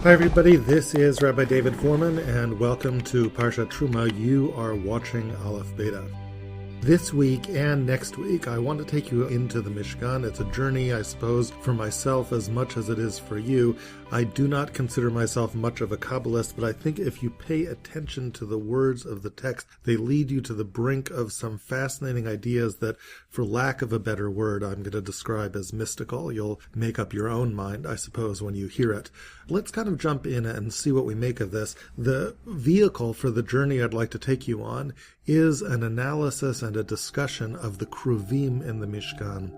Hi everybody, this is Rabbi David Fohrman, and welcome to Parshat Terumah. You are watching Aleph Beta. This week and next week, I want to take you into the Mishkan. It's a journey, I suppose, for myself as much as it is for you. I do not consider myself much of a Kabbalist, but I think if you pay attention to the words of the text, they lead you to the brink of some fascinating ideas that, for lack of a better word, I'm going to describe as mystical. You'll make up your own mind, I suppose, when you hear it. Let's kind of jump in and see what we make of this. The vehicle for the journey I'd like to take you on is an analysis and a discussion of the keruvim in the Mishkan.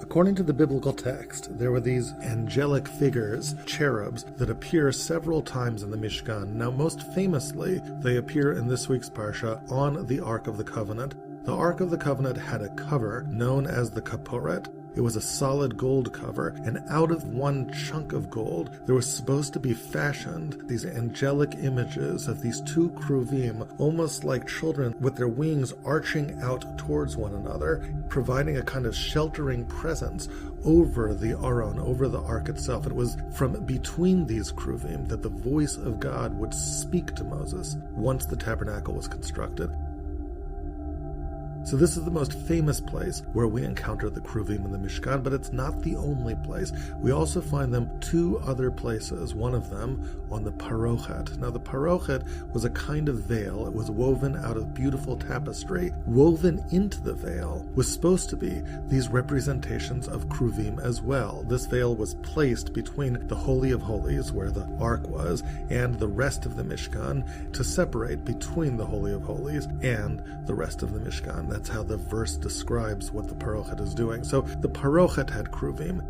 According to the biblical text, there were these angelic figures, cherubs, that appear several times in the Mishkan. Now, most famously, they appear in this week's Parsha on the Ark of the Covenant. The Ark of the Covenant had a cover known as the kaporet. It was a solid gold cover, and out of one chunk of gold, there was supposed to be fashioned these angelic images of these two keruvim, almost like children with their wings arching out towards one another, providing a kind of sheltering presence over the Aron, over the ark itself. It was from between these keruvim that the voice of God would speak to Moses once the tabernacle was constructed. So this is the most famous place where we encounter the keruvim in the Mishkan, but it's not the only place. We also find them two other places, one of them on the parochet. Now the parochet was a kind of veil. It was woven out of beautiful tapestry. Woven into the veil was supposed to be these representations of keruvim as well. This veil was placed between the Holy of Holies, where the Ark was, and the rest of the Mishkan to separate between the Holy of Holies and the rest of the Mishkan. That's how the verse describes what the parochet is doing. So the parochet had keruvim.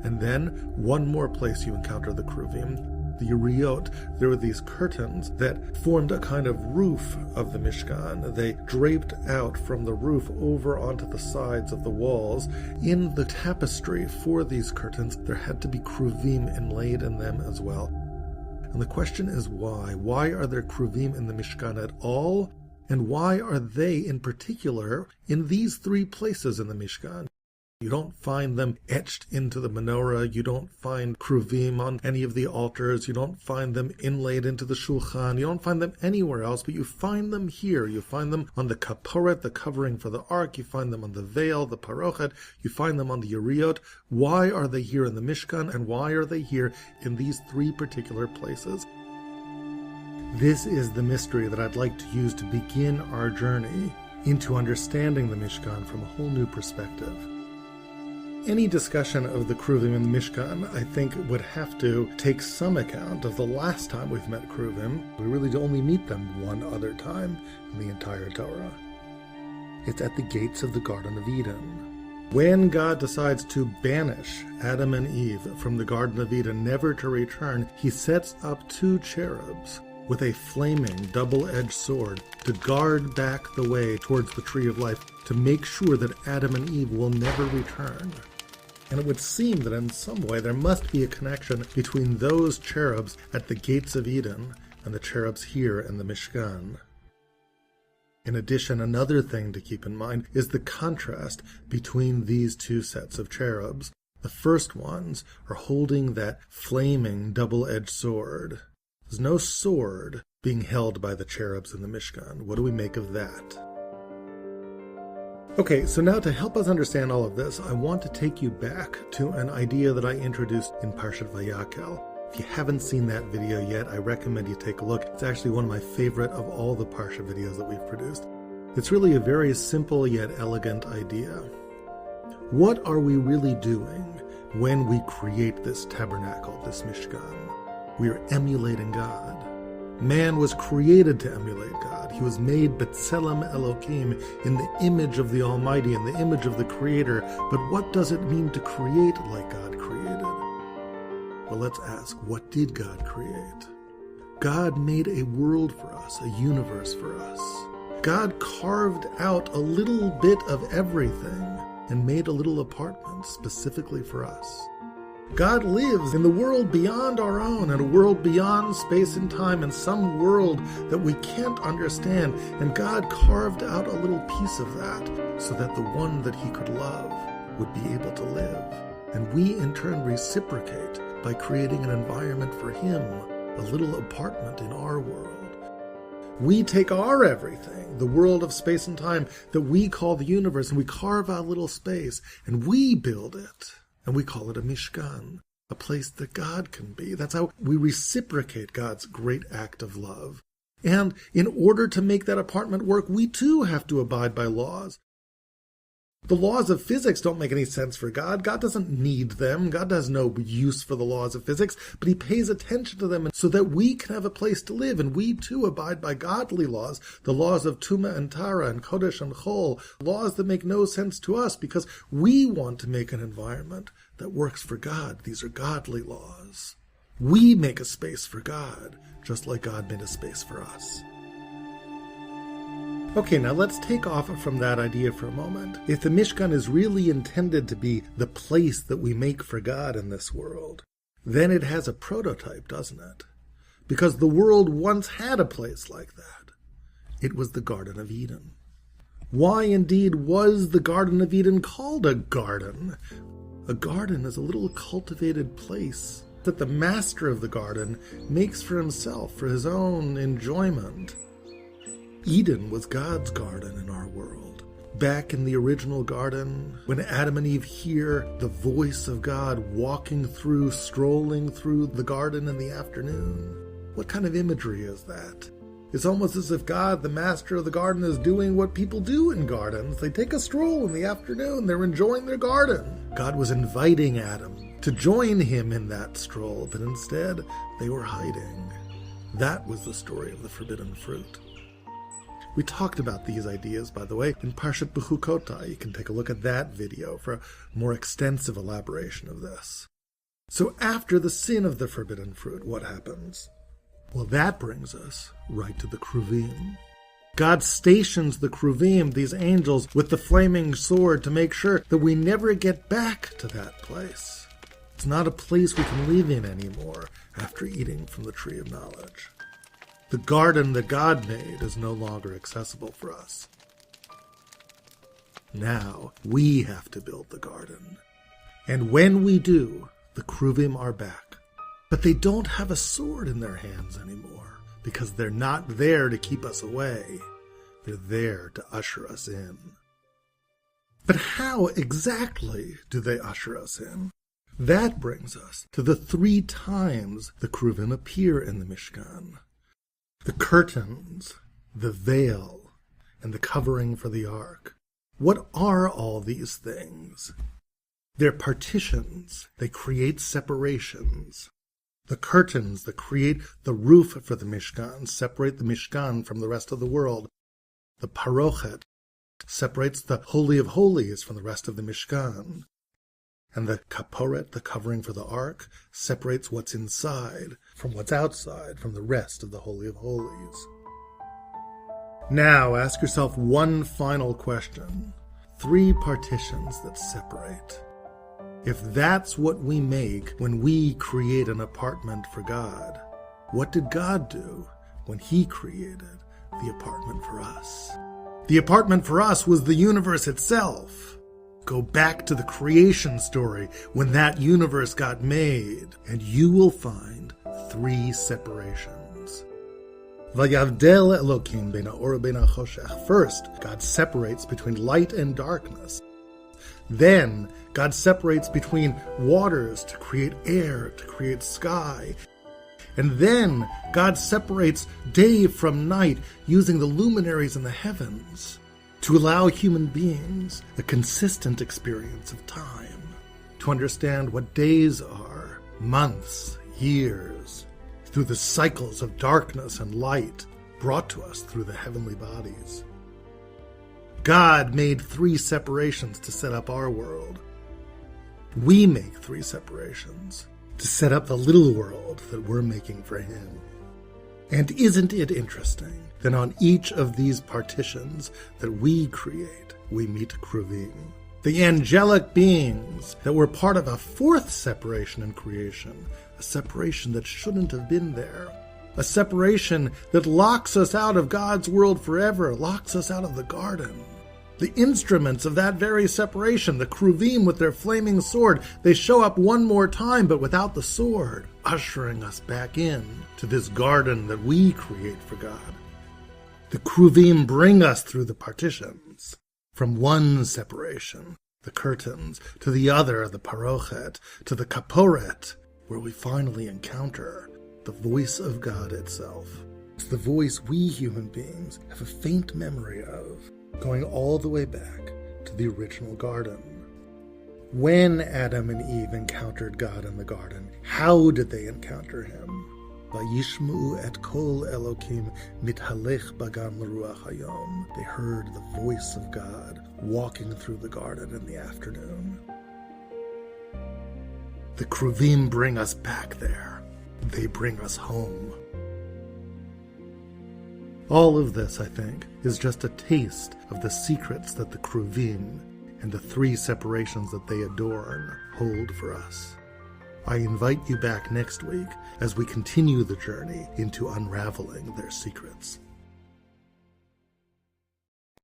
And then one more place you encounter the keruvim, the Uriot. There were these curtains that formed a kind of roof of the Mishkan. They draped out from the roof over onto the sides of the walls. In the tapestry for these curtains, there had to be keruvim inlaid in them as well. And the question is why? Why are there keruvim in the Mishkan at all? And why are they, in particular, in these three places in the Mishkan? You don't find them etched into the menorah. You don't find keruvim on any of the altars. You don't find them inlaid into the shulchan. You don't find them anywhere else, but you find them here. You find them on the kaporet, the covering for the ark. You find them on the veil, the parochet. You find them on the Uriot. Why are they here in the Mishkan, and why are they here in these three particular places? This is the mystery that I'd like to use to begin our journey into understanding the Mishkan from a whole new perspective. Any discussion of the keruvim in the Mishkan, I think, would have to take some account of the last time we've met keruvim. We really only meet them one other time in the entire Torah. It's at the gates of the Garden of Eden. When God decides to banish Adam and Eve from the Garden of Eden, never to return, he sets up two cherubs with a flaming double-edged sword to guard back the way towards the tree of life, to make sure that Adam and Eve will never return. And it would seem that in some way there must be a connection between those cherubs at the gates of Eden and the cherubs here in the Mishkan. In addition, another thing to keep in mind is the contrast between these two sets of cherubs. The first ones are holding that flaming double-edged sword. There's no sword being held by the cherubs in the Mishkan. What do we make of that? Okay, so now to help us understand all of this, I want to take you back to an idea that I introduced in Parshat Vayakel. If you haven't seen that video yet, I recommend you take a look. It's actually one of my favorite of all the Parsha videos that we've produced. It's really a very simple yet elegant idea. What are we really doing when we create this tabernacle, this Mishkan? We are emulating God. Man was created to emulate God. He was made B'Tselem Elohim, in the image of the Almighty, in the image of the Creator. But what does it mean to create like God created? Well, let's ask, what did God create? God made a world for us, a universe for us. God carved out a little bit of everything and made a little apartment specifically for us. God lives in the world beyond our own, in a world beyond space and time, in some world that we can't understand. And God carved out a little piece of that so that the one that he could love would be able to live. And we in turn reciprocate by creating an environment for him, a little apartment in our world. We take our everything, the world of space and time that we call the universe, and we carve out a little space, and we build it, and we call it a Mishkan, a place that God can be. That's how we reciprocate God's great act of love. And in order to make that apartment work, we too have to abide by laws. The laws of physics don't make any sense for God. God doesn't need them. God has no use for the laws of physics, but he pays attention to them so that we can have a place to live, and we too abide by godly laws, the laws of Tumah and Tara and Kodesh and Chol, laws that make no sense to us because we want to make an environment that works for God. These are godly laws. We make a space for God, just like God made a space for us. Okay, now let's take off from that idea for a moment. If the Mishkan is really intended to be the place that we make for God in this world, then it has a prototype, doesn't it? Because the world once had a place like that. It was the Garden of Eden. Why indeed was the Garden of Eden called a garden? A garden is a little cultivated place that the master of the garden makes for himself, for his own enjoyment. Eden was God's garden in our world. Back in the original garden, when Adam and Eve hear the voice of God strolling through the garden in the afternoon, what kind of imagery is that? It's almost as if God, the master of the garden, is doing what people do in gardens. They take a stroll in the afternoon. They're enjoying their garden. God was inviting Adam to join him in that stroll, but instead they were hiding. That was the story of the forbidden fruit. We talked about these ideas, by the way, in Parshat Terumah. You can take a look at that video for a more extensive elaboration of this. So after the sin of the forbidden fruit, what happens? Well, that brings us right to the keruvim. God stations the keruvim, these angels, with the flaming sword to make sure that we never get back to that place. It's not a place we can live in anymore after eating from the tree of knowledge. The garden that God made is no longer accessible for us. Now we have to build the garden. And when we do, the keruvim are back. But they don't have a sword in their hands anymore, because they're not there to keep us away. They're there to usher us in. But how exactly do they usher us in? That brings us to the 3 times the keruvim appear in the Mishkan. The curtains, the veil, and the covering for the ark. What are all these things? They're partitions. They create separations. The curtains that create the roof for the Mishkan separate the Mishkan from the rest of the world. The parochet separates the Holy of Holies from the rest of the Mishkan. And the kaporet, the covering for the ark, separates what's inside from what's outside, from the rest of the Holy of Holies. Now ask yourself one final question. 3 partitions that separate. If that's what we make when we create an apartment for God, what did God do when he created the apartment for us? The apartment for us was the universe itself. Go back to the creation story when that universe got made, and you will find 3 separations. Vayavdel Elokim bein ha'or bein ha'choshech. First, God separates between light and darkness. Then, God separates between waters to create air, to create sky. And then, God separates day from night using the luminaries in the heavens to allow human beings a consistent experience of time, to understand what days are, months, years, through the cycles of darkness and light brought to us through the heavenly bodies. God made 3 separations to set up our world. We make 3 separations to set up the little world that we're making for him. And isn't it interesting that on each of these partitions that we create, we meet keruvim, the angelic beings that were part of a 4th separation in creation, a separation that shouldn't have been there, a separation that locks us out of God's world forever, locks us out of the garden. The instruments of that very separation, the keruvim with their flaming sword, they show up one more time, but without the sword, ushering us back in to this garden that we create for God. The keruvim bring us through the partitions, from one separation, the curtains, to the other, the parochet, to the kaporet, where we finally encounter the voice of God itself. It's the voice we human beings have a faint memory of, going all the way back to the original garden. When Adam and Eve encountered God in the garden, how did they encounter him? Vayishmu et kol Elokim mithalech bagan l'ruach hayom. They heard the voice of God walking through the garden in the afternoon. The keruvim bring us back there. They bring us home. All of this, I think, is just a taste of the secrets that the keruvim and the three separations that they adorn hold for us. I invite you back next week as we continue the journey into unraveling their secrets.